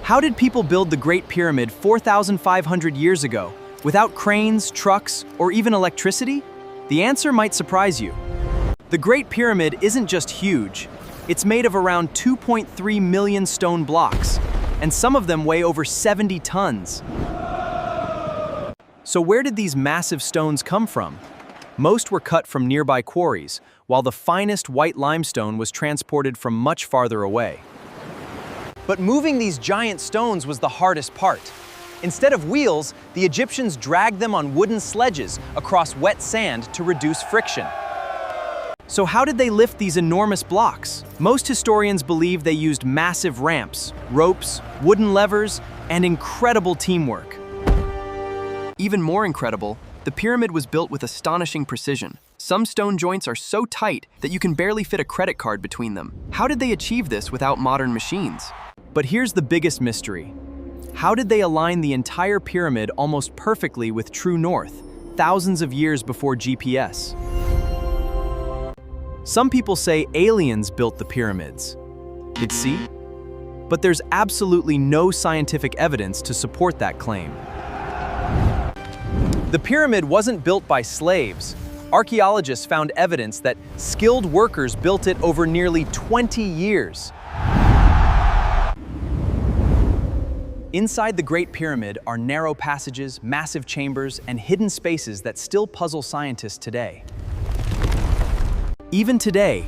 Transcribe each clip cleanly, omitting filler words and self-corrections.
How did people build the Great Pyramid 4,500 years ago, without cranes, trucks, or even electricity? The answer might surprise you. The Great Pyramid isn't just huge, it's made of around 2.3 million stone blocks, and some of them weigh over 70 tons. So where did these massive stones come from? Most were cut from nearby quarries, while the finest white limestone was transported from much farther away. But moving these giant stones was the hardest part. Instead of wheels, the Egyptians dragged them on wooden sledges across wet sand to reduce friction. So how did they lift these enormous blocks? Most historians believe they used massive ramps, ropes, wooden levers, and incredible teamwork. Even more incredible, the pyramid was built with astonishing precision. Some stone joints are so tight that you can barely fit a credit card between them. How did they achieve this without modern machines? But here's the biggest mystery. How did they align the entire pyramid almost perfectly with true north, thousands of years before GPS? Some people say aliens built the pyramids. Did see? But there's absolutely no scientific evidence to support that claim. The pyramid wasn't built by slaves. Archaeologists found evidence that skilled workers built it over nearly 20 years. Inside the Great Pyramid are narrow passages, massive chambers, and hidden spaces that still puzzle scientists today. Even today,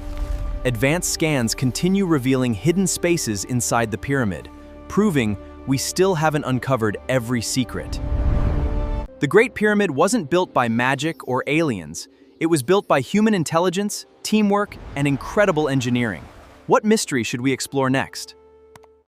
advanced scans continue revealing hidden spaces inside the pyramid, proving we still haven't uncovered every secret. The Great Pyramid wasn't built by magic or aliens. It was built by human intelligence, teamwork, and incredible engineering. What mystery should we explore next?